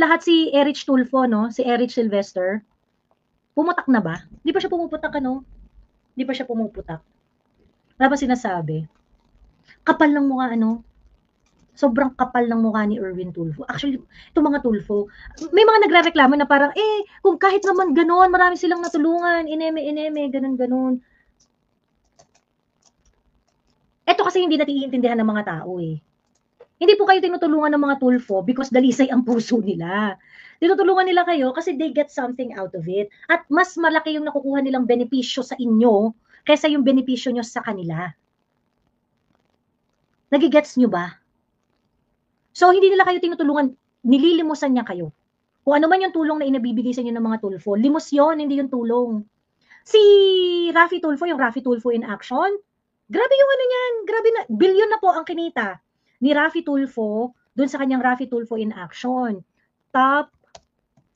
lahat si Erich Tulfo, no? Si Erich Sylvester. Pumutak na ba? Di pa siya pumuputak, ano? Di pa siya pumuputak. Wala ba sinasabi? Kapal ng mukha, ano? Sobrang kapal ng mukha ni Erwin Tulfo. Actually, itong mga Tulfo, may mga nagrereklamo na parang, kung kahit naman ganon, marami silang natulungan, ineme, ganon. Ito kasi hindi naiintindihan ng mga tao eh. Hindi po kayo tinutulungan ng mga Tulfo because dalisay ang puso nila. Tinutulungan nila kayo kasi they get something out of it. At mas malaki yung nakukuha nilang benepisyo sa inyo kaysa yung benepisyo nyo sa kanila. Nagigets nyo ba? So, hindi nila kayo tinutulungan, nililimusan niya kayo. Kung ano man yung tulong na inabibigay sa inyo ng mga Tulfo, limos yon, hindi yung tulong. Si Raffy Tulfo, yung Raffy Tulfo in action, grabe yung ano niyan, grabe na, bilyon na po ang kinita ni Raffy Tulfo dun sa kanyang Raffy Tulfo in action. Top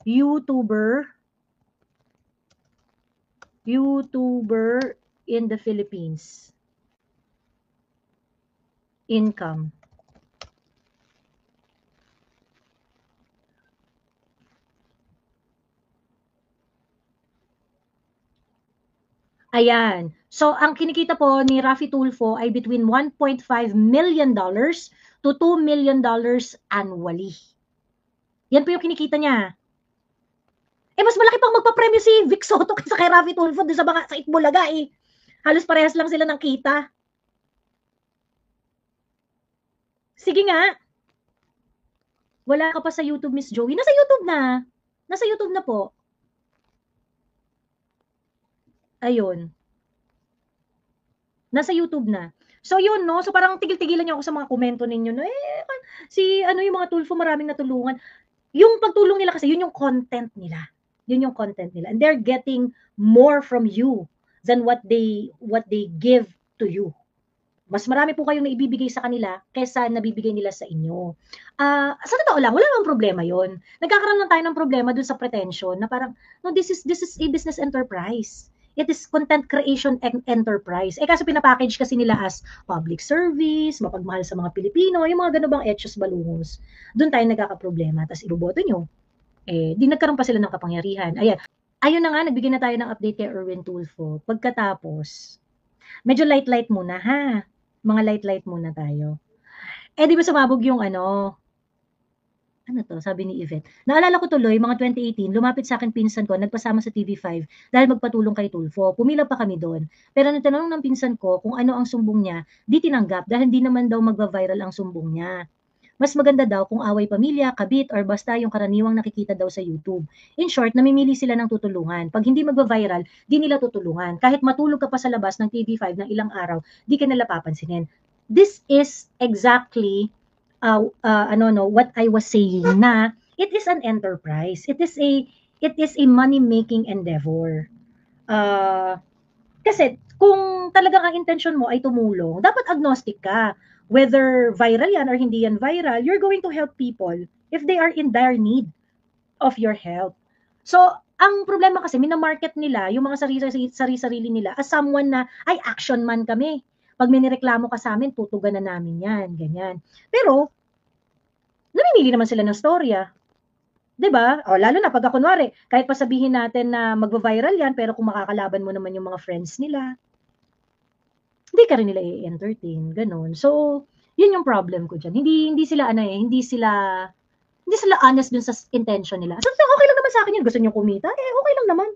YouTuber in the Philippines. Income. Ayan. So, ang kinikita po ni Raffy Tulfo ay between $1.5 million to $2 million annually. Yan po yung kinikita niya. Mas malaki pang magpapremyo si Vic Soto kaysa kay Raffy Tulfo doon sa mga sa Itbulaga eh. Halos parehas lang sila ng kita. Sige nga. Wala ka pa sa YouTube, Miss Joey. Nasa YouTube na. Nasa YouTube na po. Ayun. Nasa YouTube na. So yun, no? So parang tigil-tigilan niyo ako sa mga komento ninyo na yung mga Tulfo maraming natulungan. Yung pagtulong nila kasi, yun yung content nila. Yun yung content nila. And they're getting more from you than what they give to you. Mas marami po kayong naibibigay sa kanila kaysa nabibigay nila sa inyo. Sa totoo lang, wala namang problema yon. Nagkakaroon lang tayo ng problema dun sa pretension na parang, no, this is a business enterprise. It is content creation enterprise. Kaso pinapackage kasi nila as public service, mapagmahal sa mga Pilipino, yung mga gano bang etsyos balungos. Doon tayo nagkakaproblema. Tapos iboboto nyo. Di nagkaroon pa sila ng kapangyarihan. Ayan. Ayun na nga, nagbigay na tayo ng update kay Erwin Tulfo. Pagkatapos, medyo light-light muna ha. Mga light-light muna tayo. Di ba sumabog yung ano to, sabi ni Yvette. Naalala ko tuloy, mga 2018, lumapit sa akin pinsan ko, nagpasama sa TV5 dahil magpatulong kay Tulfo. Pumila pa kami doon. Pero nung tinanong ng pinsan ko kung ano ang sumbong niya, di tinanggap dahil hindi naman daw magva-viral ang sumbong niya. Mas maganda daw kung away pamilya, kabit, or basta yung karaniwang nakikita daw sa YouTube. In short, namimili sila ng tutulungan. Pag hindi magva-viral, di nila tutulungan. Kahit matulog ka pa sa labas ng TV5 ng ilang araw, di ka nila papansinin. This is exactly what I was saying na it is an enterprise. It is a money-making endeavor. Kasi kung talagang ang intention mo ay tumulong, dapat agnostic ka. Whether viral yan or hindi yan viral, you're going to help people if they are in dire need of your help. So, ang problema kasi, minamarket nila yung mga sarili nila as someone na, ay, action man kami. Pag may nireklamo ka sa amin, tutugan na namin yan, ganyan. Pero, namimili naman sila ng storya. 'Di ba? Lalo na pag kunwari, kahit pa sabihin natin na magva-viral yan, pero kung makakalaban mo naman yung mga friends nila, hindi ka rin nila i-entertain, ganun. So, yun yung problem ko dyan. Hindi sila honest dun sa intention nila. So, okay lang naman sa akin yun. Gusto nyo kumita? Okay lang naman.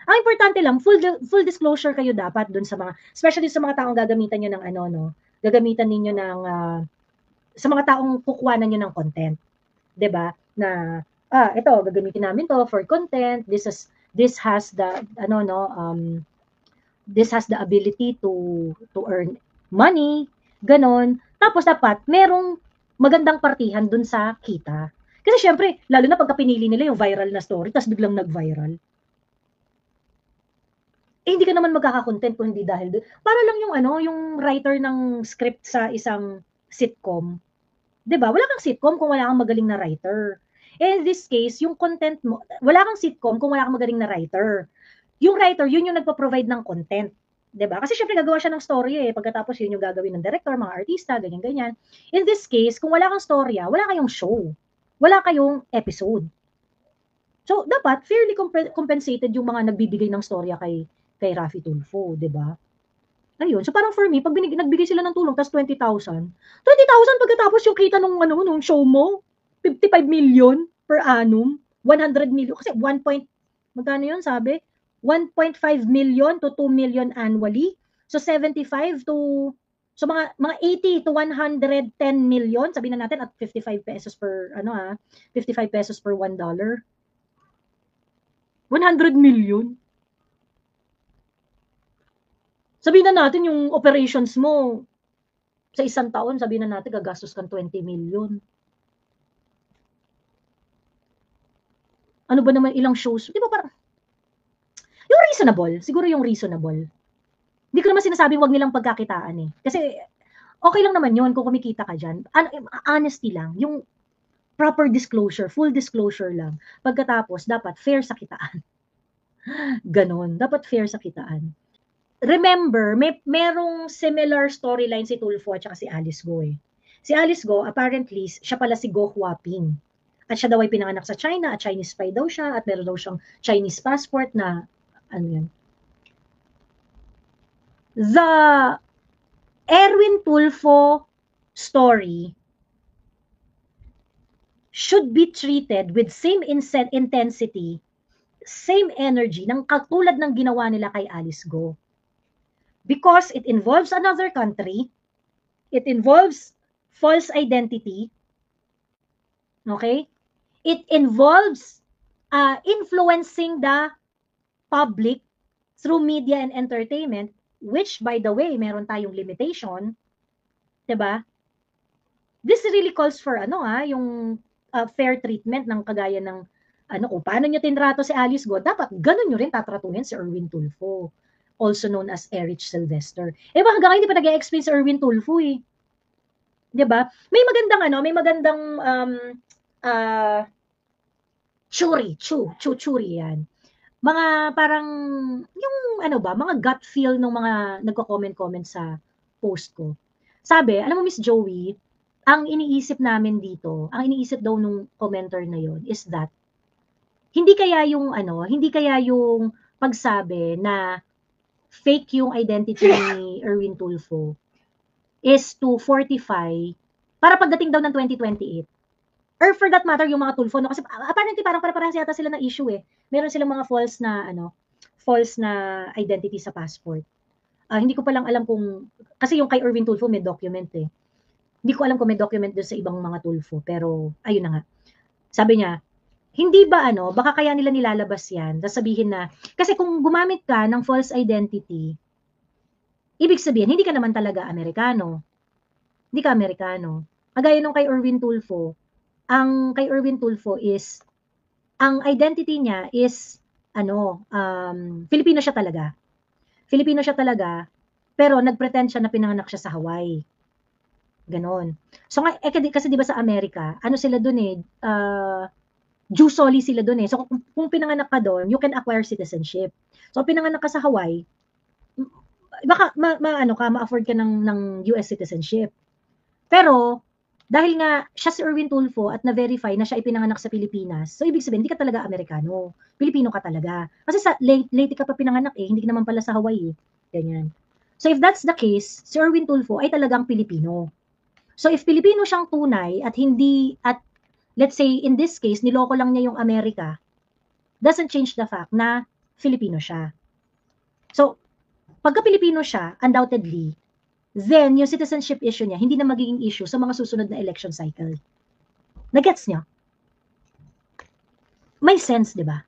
Ang importante lang, full disclosure kayo dapat dun sa mga, especially sa mga taong gagamitan nyo ng gagamitan ninyo ng, sa mga taong kukuhanan nyo ng content. 'Di ba? Na, ito, gagamitin namin to for content. This has the, this has the ability to earn money, ganon. Tapos dapat merong magandang partihan dun sa kita. Kasi syempre, lalo na pagka pinili nila yung viral na story, tapos biglang nag-viral. Hindi ka naman magkaka-content kung hindi dahil doon. Para lang yung writer ng script sa isang sitcom. 'Di ba? Wala kang sitcom kung wala kang magaling na writer. In this case, yung content mo, wala kang sitcom kung wala kang magaling na writer. Yung writer, yun yung nagpo-provide ng content. 'Di ba? Kasi syempre gagawa siya ng story pagkatapos yun yung gagawin ng director, mga artista, ganyan-ganyan. In this case, kung wala kang storya, wala kayong show. wala kayong episode. So, dapat fairly compensated yung mga nagbibigay ng storya kay Raffy Tulfo, 'di ba? Ayun, so parang for me, pag nagbigay sila ng tulong tas 20,000 pagkatapos yung kita nung show mo, 55 million per annum, 100 million kasi magkano yun sabi? 1.5 million to 2 million annually. So 75 to so mga 80 to 110 million, sabihin na natin at 55 pesos per 55 pesos per $1. 100 million. Sabihin na natin yung operations mo sa isang taon, sabihin na natin gagastos kang 20 million. Ano ba naman ilang shows? Di ba parang, yung reasonable, siguro yung reasonable. Hindi ko naman sinasabing wag nilang pagkakitaan eh. Kasi, okay lang naman yun kung kumikita ka dyan. Honesty lang. Yung proper disclosure, full disclosure lang. Pagkatapos, dapat fair sa kitaan. Ganon. Dapat fair sa kitaan. Remember, merong similar storyline si Tulfo at saka si Alice Go eh. Si Alice Go, apparently, siya pala si Go Huaping. At siya daw ay pinanganak sa China at Chinese spy daw siya at meron daw siyang Chinese passport na ano yan. The Erwin Tulfo story should be treated with same intensity, same energy ng katulad ng ginawa nila kay Alice Go. Because it involves another country, it involves false identity, okay? It involves influencing the public through media and entertainment, which, by the way, meron tayong limitation, diba? This really calls for yung fair treatment ng kagaya ng kung paano nyo tinrato si Alice Go, dapat ganun nyo rin tatratuhin si Erwin Tulfo, also known as Erich Sylvester. Eh ba hanggang hindi pa nag-explain si Erwin Tulfo eh. 'Di ba? May magandang churi yan. Mga parang yung mga gut feel ng mga nagko-comment sa post ko. Sabi, alam mo Miss Joey, ang iniisip namin dito, ang iniisip daw nung commenter na yon is that hindi kaya yung pagsabi na fake yung identity ni Erwin Tulfo is to fortify para pagdating daw ng 2028. Or for that matter, yung mga Tulfo, no? Kasi apparently parang para-parehas yata sila ng issue eh. Meron silang mga false na identity sa passport. Hindi ko pa lang alam kung, kasi yung kay Erwin Tulfo may document eh. Hindi ko alam kung may document doon sa ibang mga Tulfo, pero ayun na nga. Sabi niya, hindi ba baka kaya nila nilalabas yan, sasabihin na, kasi kung gumamit ka ng false identity, ibig sabihin, hindi ka naman talaga Amerikano. Hindi ka Amerikano. Kagaya nung kay Erwin Tulfo, ang kay Erwin Tulfo is, ang identity niya is, Filipino siya talaga. Filipino siya talaga, pero nagpretend siya na pinanganak siya sa Hawaii. Ganon. So, kasi di ba sa Amerika, sila dun eh, jus soli sila dun eh. So, kung pinanganak ka doon, you can acquire citizenship. So, pinanganak ka sa Hawaii, baka ma-afford ka ng US citizenship. Pero, dahil nga siya si Erwin Tulfo at na-verify na siya ipinanganak sa Pilipinas, so ibig sabihin, hindi ka talaga Amerikano. Pilipino ka talaga. Kasi late ka pa pinanganak eh, hindi ka naman pala sa Hawaii. Ganyan. So, if that's the case, si Erwin Tulfo ay talagang Pilipino. So, if Pilipino siyang tunay at let's say, in this case, niloko lang niya yung Amerika, doesn't change the fact na Filipino siya. So, pagka Pilipino siya, undoubtedly, then yung citizenship issue niya, hindi na magiging issue sa mga susunod na election cycle. Nagets niyo? May sense, di ba?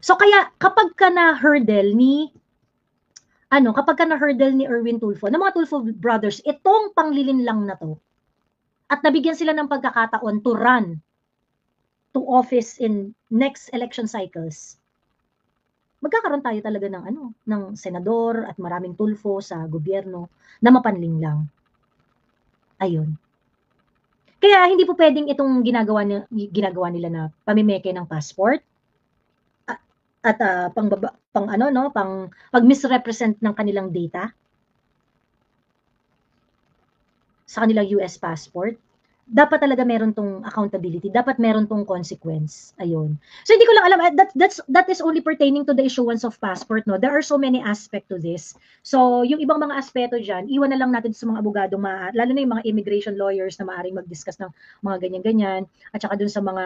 So, kaya, kapag ka na-hurdle ni Erwin Tulfo, ng mga Tulfo brothers, itong panglilin lang na to, at nabigyan sila ng pagkakataon to run to office in next election cycles, magkakaroon tayo talaga ng senador at maraming Tulfo sa gobyerno na mapanling lang. Ayun. Kaya hindi po pwedeng itong ginagawa nila na pamimeke ng passport at pag misrepresent ng kanilang data sa kanilang US passport. dapat talaga meron tong accountability, dapat meron tong consequence, ayun. So hindi ko lang alam, that is only pertaining to the issuance of passport, no? There are so many aspect to this. So yung ibang mga aspeto diyan, iwan na lang natin sa mga abogadong lalo na yung mga immigration lawyers na maaring mag-discuss ng mga ganyan-ganyan, at saka dun sa mga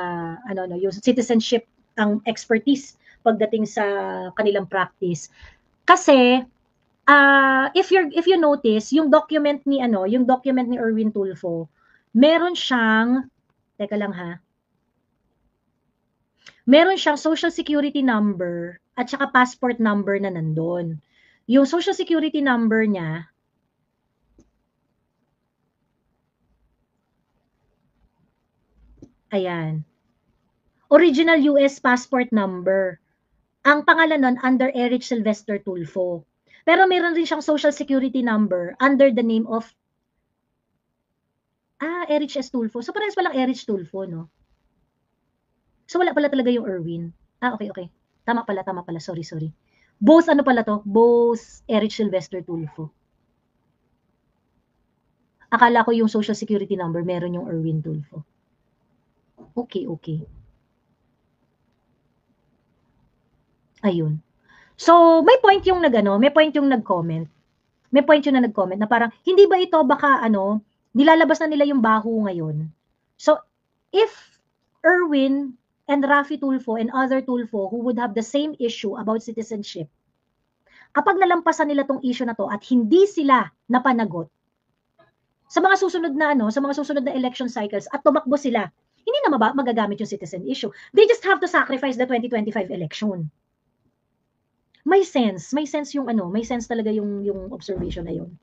yung citizenship ang expertise pagdating sa kanilang practice. Kasi if you notice, yung document ni Erwin Tulfo, meron siyang, teka lang ha, meron siyang social security number at saka passport number na nandun. Yung social security number niya, ayan, original US passport number. Ang pangalan nun, under Erich Sylvester Tulfo. Pero meron rin siyang social security number under the name of Erich S. Tulfo. So parehas palang Erich Tulfo, no? So wala pala talaga yung Erwin. Okay. Tama pala. Sorry. Both ano pala to? Both Erich Sylvester Tulfo. Akala ko yung social security number meron yung Erwin Tulfo. Okay. Ayun. So may point yung nag-comment. May point yung nag-comment na parang hindi ba ito baka nilalabas na nila yung baho ngayon. So if Erwin and Raffy Tulfo and other Tulfo who would have the same issue about citizenship, kapag nalampasan nila tong issue na to at hindi sila napanagot, sa mga susunod na election cycles at tumakbo sila, hindi na magagamit yung citizen issue. They just have to sacrifice the 2025 election. May sense yung may sense talaga yung observation na yun.